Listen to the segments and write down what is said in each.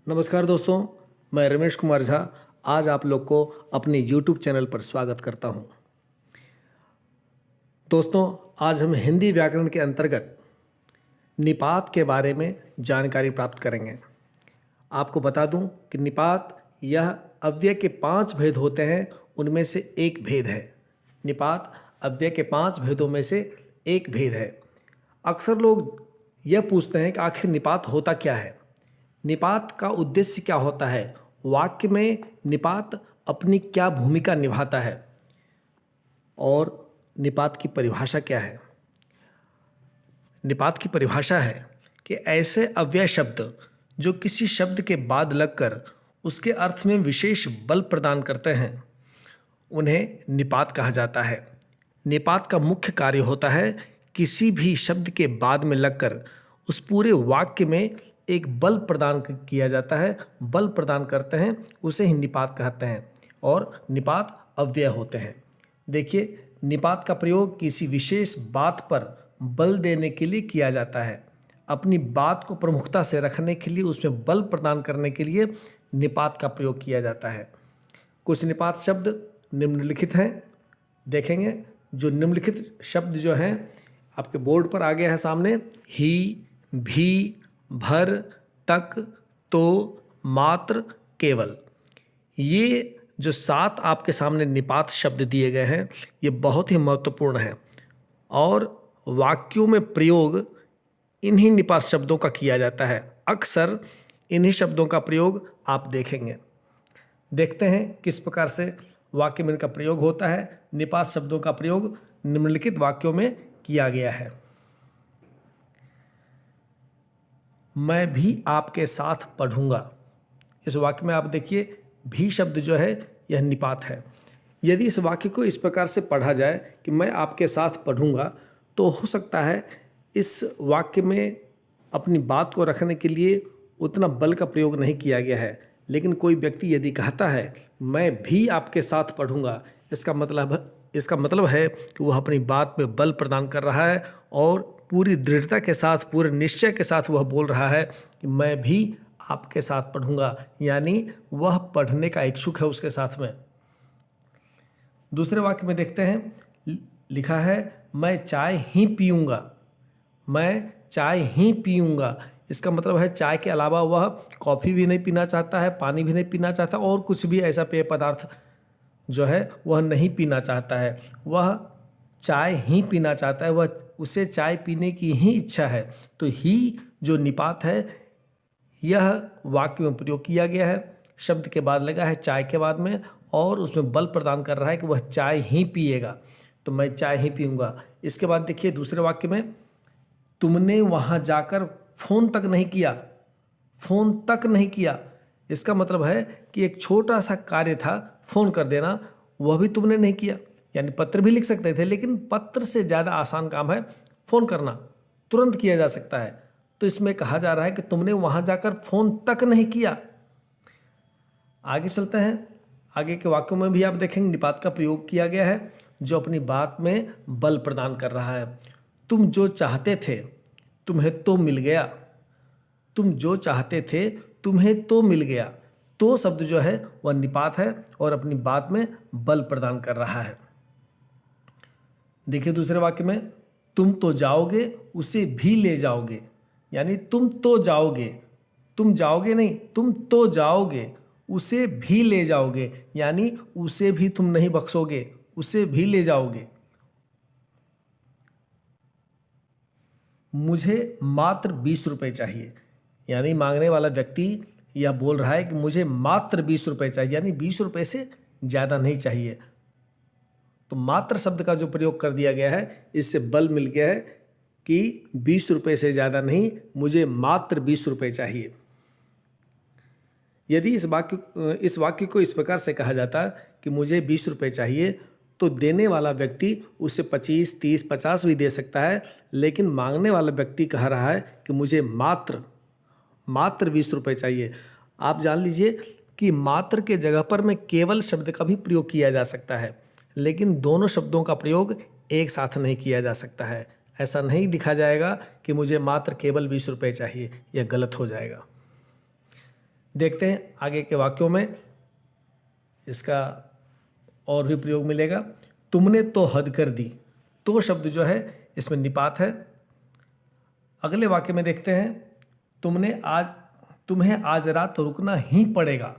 नमस्कार दोस्तों, मैं रमेश कुमार झा आज आप लोग को अपने YouTube चैनल पर स्वागत करता हूं। दोस्तों, आज हम हिंदी व्याकरण के अंतर्गत निपात के बारे में जानकारी प्राप्त करेंगे। आपको बता दूं कि निपात यह अव्यय के 5 भेद होते हैं, उनमें से एक भेद है। निपात अव्यय के 5 भेदों में से एक भेद है। अक्सर लोग यह पूछते हैं कि आखिर निपात होता क्या है, निपात का उद्देश्य क्या होता है, वाक्य में निपात अपनी क्या भूमिका निभाता है और निपात की परिभाषा क्या है। निपात की परिभाषा है कि ऐसे अव्यय शब्द जो किसी शब्द के बाद लगकर उसके अर्थ में विशेष बल प्रदान करते हैं उन्हें निपात कहा जाता है। निपात का मुख्य कार्य होता है किसी भी शब्द के बाद में लगकर उस पूरे वाक्य में एक बल प्रदान किया जाता है, बल प्रदान करते हैं, उसे ही निपात कहते हैं और निपात अव्यय होते हैं। देखिए, निपात का प्रयोग किसी विशेष बात पर बल देने के लिए किया जाता है। अपनी बात को प्रमुखता से रखने के लिए, उसमें बल प्रदान करने के लिए निपात का प्रयोग किया जाता है। कुछ निपात शब्द निम्नलिखित हैं, देखेंगे। जो निम्नलिखित शब्द जो हैं आपके बोर्ड पर आ गया है सामने, ही, भी, भर, तक, तो, मात्र, केवल। ये जो 7 आपके सामने निपात शब्द दिए गए हैं ये बहुत ही महत्वपूर्ण हैं और वाक्यों में प्रयोग इन्हीं निपात शब्दों का किया जाता है। अक्सर इन्हीं शब्दों का प्रयोग आप देखेंगे। देखते हैं किस प्रकार से वाक्य में इनका प्रयोग होता है। निपात शब्दों का प्रयोग निम्नलिखित वाक्यों में किया गया है। मैं भी आपके साथ पढ़ूंगा। इस वाक्य में आप देखिए, भी शब्द जो है यह निपात है। यदि इस वाक्य को इस प्रकार से पढ़ा जाए कि मैं आपके साथ पढ़ूंगा, तो हो सकता है इस वाक्य में अपनी बात को रखने के लिए उतना बल का प्रयोग नहीं किया गया है। लेकिन कोई व्यक्ति यदि कहता है मैं भी आपके साथ पढ़ूंगा, इसका मतलब है कि वह अपनी बात में बल प्रदान कर रहा है और पूरी दृढ़ता के साथ, पूरे निश्चय के साथ वह बोल रहा है कि मैं भी आपके साथ पढ़ूंगा, यानी वह पढ़ने का इच्छुक है उसके साथ में। दूसरे वाक्य में देखते हैं, लिखा है मैं चाय ही पीऊँगा। मैं चाय ही पीऊँगा, इसका मतलब है चाय के अलावा वह कॉफ़ी भी नहीं पीना चाहता है, पानी भी नहीं पीना चाहता और कुछ भी ऐसा पेय पदार्थ जो है वह नहीं पीना चाहता है। वह चाय ही पीना चाहता है, वह उसे चाय पीने की ही इच्छा है। तो ही जो निपात है यह वाक्य में प्रयोग किया गया है, शब्द के बाद लगा है चाय के बाद में और उसमें बल प्रदान कर रहा है कि वह चाय ही पिएगा। तो मैं चाय ही पीऊँगा। इसके बाद देखिए दूसरे वाक्य में, तुमने वहाँ जाकर फ़ोन तक नहीं किया। फ़ोन तक नहीं किया, इसका मतलब है कि एक छोटा सा कार्य था फ़ोन कर देना, वह भी तुमने नहीं किया। यानी पत्र भी लिख सकते थे, लेकिन पत्र से ज़्यादा आसान काम है फ़ोन करना, तुरंत किया जा सकता है। तो इसमें कहा जा रहा है कि तुमने वहाँ जाकर फ़ोन तक नहीं किया। आगे चलते हैं, आगे के वाक्यों में भी आप देखेंगे निपात का प्रयोग किया गया है जो अपनी बात में बल प्रदान कर रहा है। तुम जो चाहते थे तुम्हें तो मिल गया। तुम जो चाहते थे तुम्हें तो मिल गया। तो शब्द जो है वह निपात है और अपनी बात में बल प्रदान कर रहा है। देखिए दूसरे वाक्य में, तुम तो जाओगे उसे भी ले जाओगे। यानी तुम तो जाओगे, तुम जाओगे नहीं, तुम तो जाओगे, उसे भी ले जाओगे, यानी उसे भी तुम नहीं बख्शोगे, उसे भी ले जाओगे। मुझे मात्र 20 रुपये चाहिए, यानी मांगने वाला व्यक्ति यह बोल रहा है कि मुझे मात्र 20 रुपये चाहिए, यानी 20 रुपये से ज़्यादा नहीं चाहिए। तो मात्र शब्द का जो प्रयोग कर दिया गया है, इससे बल मिल गया है कि 20 रुपये से ज़्यादा नहीं, मुझे मात्र 20 रुपये चाहिए। यदि इस वाक्य को इस प्रकार से कहा जाता कि मुझे 20 रुपये चाहिए, तो देने वाला व्यक्ति उसे 25, 30, 50 भी दे सकता है। लेकिन मांगने वाला व्यक्ति कह रहा है कि मुझे मात्र 20 रुपये चाहिए। आप जान लीजिए कि मात्र के जगह पर में केवल शब्द का भी प्रयोग किया जा सकता है, लेकिन दोनों शब्दों का प्रयोग एक साथ नहीं किया जा सकता है। ऐसा नहीं लिखा जाएगा कि मुझे मात्र केवल 20 रुपये चाहिए, यह गलत हो जाएगा। देखते हैं आगे के वाक्यों में इसका और भी प्रयोग मिलेगा। तुमने तो हद कर दी, तो शब्द जो है इसमें निपात है। अगले वाक्य में देखते हैं, तुम्हें आज रात रुकना ही पड़ेगा।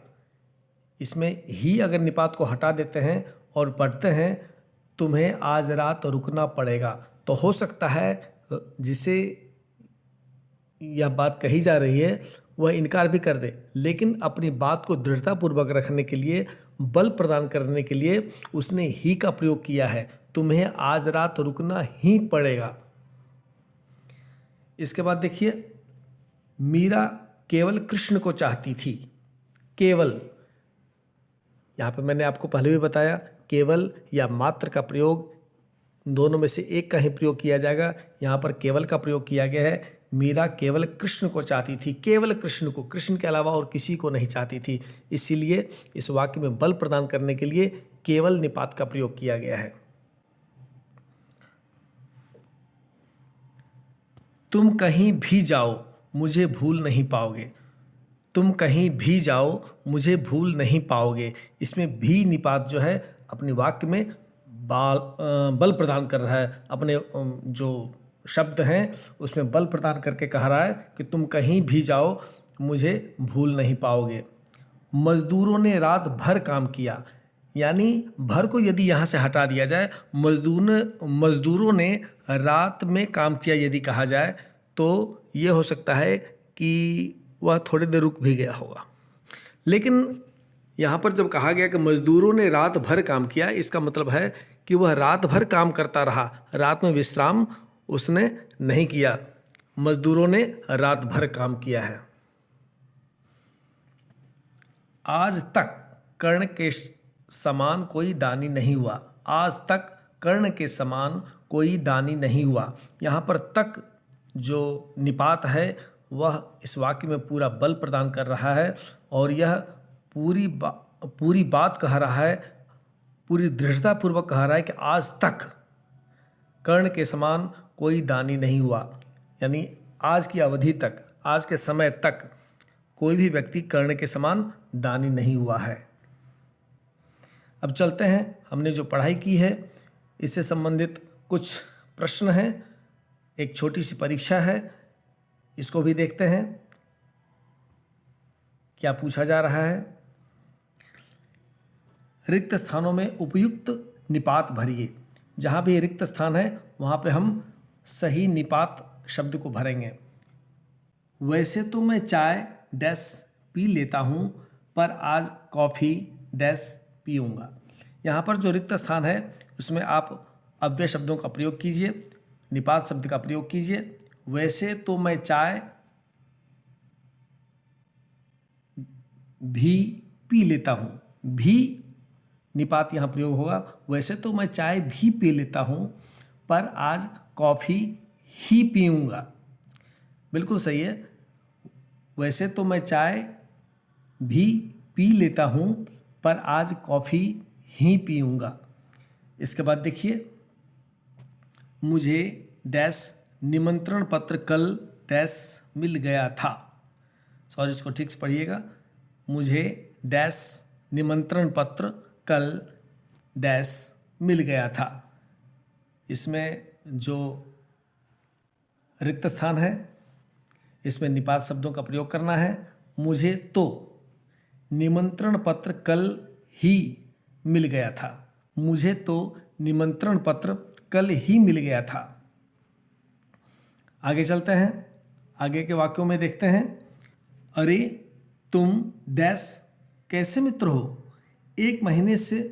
इसमें ही अगर निपात को हटा देते हैं और पढ़ते हैं तुम्हें आज रात रुकना पड़ेगा, तो हो सकता है जिसे यह बात कही जा रही है वह इनकार भी कर दे, लेकिन अपनी बात को दृढ़तापूर्वक रखने के लिए, बल प्रदान करने के लिए उसने ही का प्रयोग किया है। तुम्हें आज रात रुकना ही पड़ेगा। इसके बाद देखिए, मीरा केवल कृष्ण को चाहती थी। केवल, यहाँ पे मैंने आपको पहले भी बताया, केवल या मात्र का प्रयोग दोनों में से एक का ही प्रयोग किया जाएगा। यहाँ पर केवल का प्रयोग किया गया है। मीरा केवल कृष्ण को चाहती थी, केवल कृष्ण को, कृष्ण के अलावा और किसी को नहीं चाहती थी। इसीलिए इस वाक्य में बल प्रदान करने के लिए केवल निपात का प्रयोग किया गया है। तुम कहीं भी जाओ मुझे भूल नहीं पाओगे। तुम कहीं भी जाओ मुझे भूल नहीं पाओगे। इसमें भी निपात जो है अपने वाक्य में बल प्रदान कर रहा है। अपने जो शब्द हैं उसमें बल प्रदान करके कह रहा है कि तुम कहीं भी जाओ मुझे भूल नहीं पाओगे। मजदूरों ने रात भर काम किया, यानी भर को यदि यहाँ से हटा दिया जाए, मजदूरों ने रात में काम किया यदि कहा जाए, तो ये हो सकता है कि वह थोड़ी देर रुक भी गया होगा। लेकिन यहाँ पर जब कहा गया कि मजदूरों ने रात भर काम किया, इसका मतलब है कि वह रात भर काम करता रहा, रात में विश्राम उसने नहीं किया। मजदूरों ने रात भर काम किया है। आज तक कर्ण के समान कोई दानी नहीं हुआ। आज तक कर्ण के समान कोई दानी नहीं हुआ। यहाँ पर तक जो निपात है वह इस वाक्य में पूरा बल प्रदान कर रहा है और यह पूरी बात कह रहा है, पूरी दृढ़तापूर्वक कह रहा है कि आज तक कर्ण के समान कोई दानी नहीं हुआ। यानी आज की अवधि तक, आज के समय तक कोई भी व्यक्ति कर्ण के समान दानी नहीं हुआ है। अब चलते हैं, हमने जो पढ़ाई की है इससे संबंधित कुछ प्रश्न हैं। एक छोटी सी परीक्षा है, इसको भी देखते हैं क्या पूछा जा रहा है। रिक्त स्थानों में उपयुक्त निपात भरिए। जहाँ भी रिक्त स्थान है वहाँ पे हम सही निपात शब्द को भरेंगे। वैसे तो मैं चाय डैश पी लेता हूँ, पर आज कॉफ़ी डैश पीऊँगा। यहाँ पर जो रिक्त स्थान है उसमें आप अव्यय शब्दों का प्रयोग कीजिए, निपात शब्द का प्रयोग कीजिए। वैसे तो मैं चाय भी पी लेता हूँ, भी निपात यहाँ प्रयोग होगा। वैसे तो मैं चाय भी पी लेता हूँ, पर आज कॉफ़ी ही पीऊँगा। बिल्कुल सही है। वैसे तो मैं चाय भी पी लेता हूँ, पर आज कॉफ़ी ही पीऊँगा। इसके बाद देखिए, मुझे डैश निमंत्रण पत्र कल डैश मिल गया था। सॉरी, इसको ठीक से पढ़िएगा। मुझे डैश निमंत्रण पत्र कल डैश मिल गया था। इसमें जो रिक्त स्थान है इसमें निपात शब्दों का प्रयोग करना है। मुझे तो निमंत्रण पत्र कल ही मिल गया था। मुझे तो निमंत्रण पत्र कल ही मिल गया था। आगे चलते हैं, आगे के वाक्यों में देखते हैं। अरे तुम डैश कैसे मित्र हो, 1 महीने से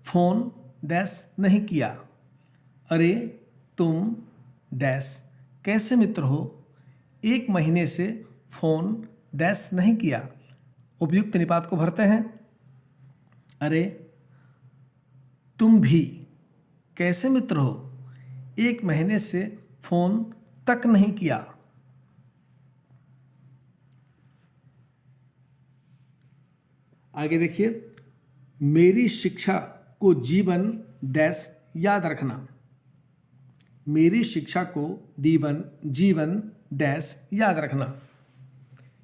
फ़ोन डैश नहीं किया। अरे तुम डैश कैसे मित्र हो, 1 महीने से फ़ोन डैश नहीं किया। उपयुक्त निपात को भरते हैं। अरे तुम भी कैसे मित्र हो, 1 महीने से फ़ोन तक नहीं किया। आगे देखिए, मेरी शिक्षा को जीवन डैश याद रखना। मेरी शिक्षा को जीवन डैश याद रखना।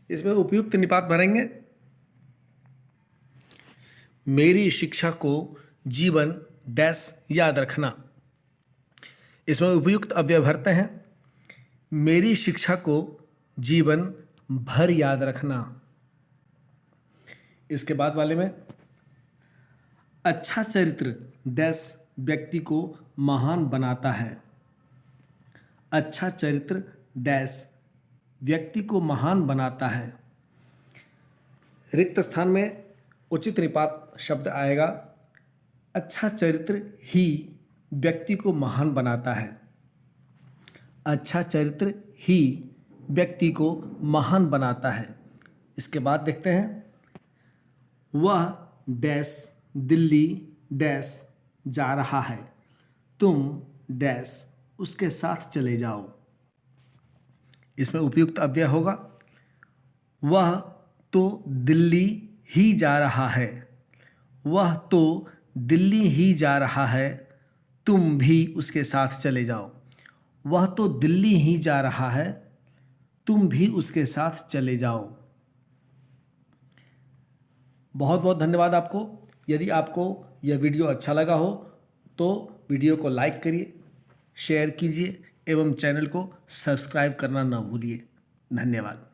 इसमें उपयुक्त निपात भरेंगे। मेरी शिक्षा को जीवन डैश याद रखना। इसमें उपयुक्त अव्यय भरते हैं। मेरी शिक्षा को जीवन भर याद रखना। इसके बाद वाले में अच्छा चरित्र डैश व्यक्ति को महान बनाता है। अच्छा चरित्र डैश व्यक्ति को महान बनाता है। रिक्त स्थान में उचित निपात शब्द आएगा। अच्छा चरित्र ही व्यक्ति को महान बनाता है। अच्छा चरित्र ही व्यक्ति को महान बनाता है। इसके बाद देखते हैं, वह डैश दिल्ली डैश जा रहा है, तुम डैश उसके साथ चले जाओ। इसमें उपयुक्त अव्यय होगा, वह तो दिल्ली ही जा रहा है। वह तो दिल्ली ही जा रहा है, तुम भी उसके साथ चले जाओ। वह तो दिल्ली ही जा रहा है, तुम भी उसके साथ चले जाओ। बहुत बहुत धन्यवाद आपको। यदि आपको यह वीडियो अच्छा लगा हो तो वीडियो को लाइक करिए, शेयर कीजिए एवं चैनल को सब्सक्राइब करना न भूलिए। धन्यवाद।